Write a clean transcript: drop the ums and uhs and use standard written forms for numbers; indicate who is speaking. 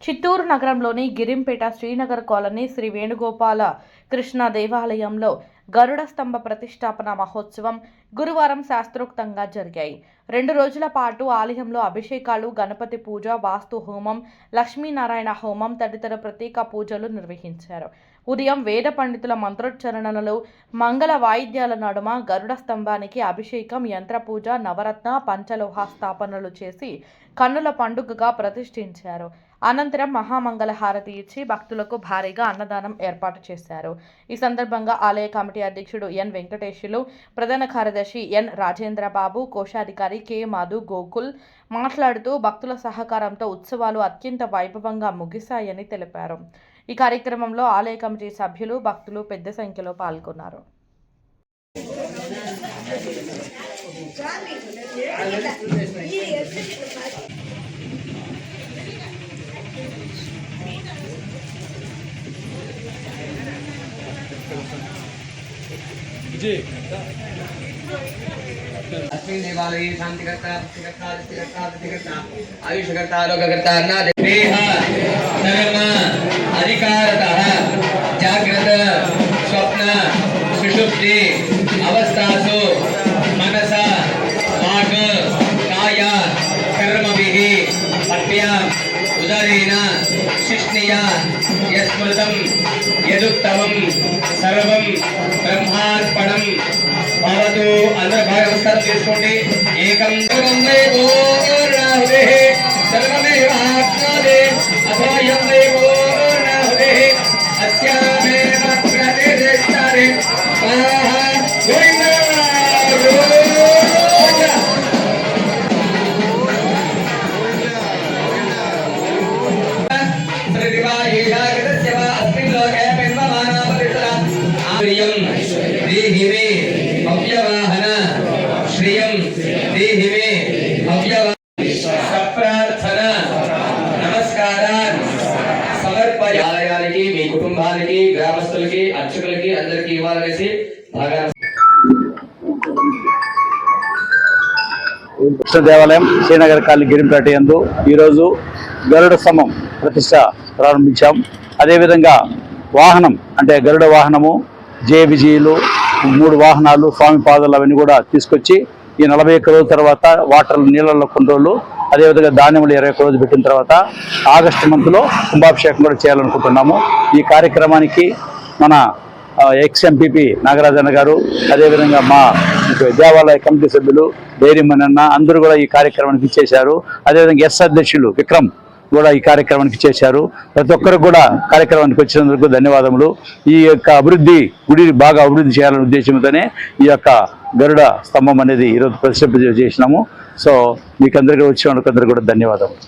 Speaker 1: చిత్తూరు నగరంలోని గిరింపేట శ్రీనగర్ కాలనీ శ్రీ వేణుగోపాల కృష్ణ దేవాలయంలో గరుడ స్తంభ ప్రతిష్టాపన మహోత్సవం గురువారం శాస్త్రోక్తంగా జరిగాయి. 2 రోజుల పాటు ఆలయంలో అభిషేకాలు, గణపతి పూజ, వాస్తు హోమం, లక్ష్మీనారాయణ హోమం తదితర ప్రత్యేక పూజలు నిర్వహించారు. ఉదయం వేద పండితుల మంత్రోచ్చరణలు, మంగళ వాయిద్యాల నడుమ గరుడ స్తంభానికి అభిషేకం, యంత్ర పూజ, నవరత్న పంచలోహ స్థాపనలు చేసి కన్నుల పండుగగా ప్రతిష్ఠించారు. అనంతరం మహామంగళ హారతి ఇచ్చి భక్తులకు భారీగా అన్నదానం ఏర్పాటు చేశారు. ఈ సందర్భంగా ఆలయ కమిటీ అధ్యక్షుడు ఎన్ వెంకటేశ్వర్లు, ప్రధాన కార్యదర్శి ఎన్ రాజేంద్రబాబు, కోశాధికారి కె మధు గోకుల్ మాట్లాడుతూ భక్తుల సహకారంతో ఉత్సవాలు అత్యంత వైభవంగా ముగిశాయని తెలిపారు. ఈ కార్యక్రమంలో ఆలయ కమిటీ సభ్యులు, భక్తులు పెద్ద సంఖ్యలో పాల్గొన్నారు.
Speaker 2: अस्मिन् देवालये शान्तिकर्ता भक्तिकर्ता आयुष्कर्ता आरोग्यकर्ता देह धर्म अधिकारतः जागृत स्वप्न सुषुप्ति अवस्थासु मनसा वाक् काय कर्मभिः पट्या उदरेण शिष्णया यस्मृतं यदुक्तमं सर्वं ब्रह्मार्पणं भवतु. अंदर भाग नमस्कार చేసుకోండి. ఏకం దేవో రాహుదే సర్వమేవాప్నోదే అభయం దేవో రాహుదే అస్యామేవ ప్రతిష్ఠారే స్వాహా గోవింద भव्यवाहन श्रियं देहि मे सप्रार्थना नमस्कारान् సమర్పయాలయానికి మీ కుటుంబానికి గ్రామస్తులకి అర్చకులకి అందరికీ ఇవ్వాలనేసి బాగా
Speaker 3: కృష్ణ దేవాలయం శ్రీనగర్ కాలనీ గిరింపేట యందు ఈరోజు గరుడ స్తంభం ప్రతిష్ట ప్రారంభించాం. అదేవిధంగా వాహనం అంటే గరుడ వాహనము, జయ విజయులు 3 వాహనాలు, స్వామి పాదాలు అవన్నీ కూడా తీసుకొచ్చి ఈ 41 రోజుల తర్వాత వాటర్ నీళ్ళల్లో కొన్ని రోజులు, అదేవిధంగా ధాన్యములు 21 రోజులు పెట్టిన తర్వాత ఆగస్టు మంత్లో కుంభాభిషేకం కూడా చేయాలనుకుంటున్నాము. ఈ కార్యక్రమానికి మన ఎక్స్-ఎంపీపీ నాగరాజన్న గారు, అదేవిధంగా మా దేవాలయ కమిటీ సభ్యులు డైరీ మన్నన్న అందరూ కూడా ఈ కార్యక్రమానికి ఇచ్చేశారు. అదేవిధంగా ఎస్ అధ్యక్షులు విక్రమ్ కూడా ఈ కార్యక్రమానికి చేశారు. ప్రతి ఒక్కరికి కూడా కార్యక్రమానికి వచ్చినందుకు ధన్యవాదములు. ఈ యొక్క గుడి బాగా అభివృద్ధి చేయాలనే ఉద్దేశంతోనే ఈ యొక్క గరుడ స్తంభం అనేది ఈరోజు ప్రతిష్ఠ చేసినాము. సో మీకు అందరికీ వచ్చినందుకు అందరికీ కూడా ధన్యవాదములు.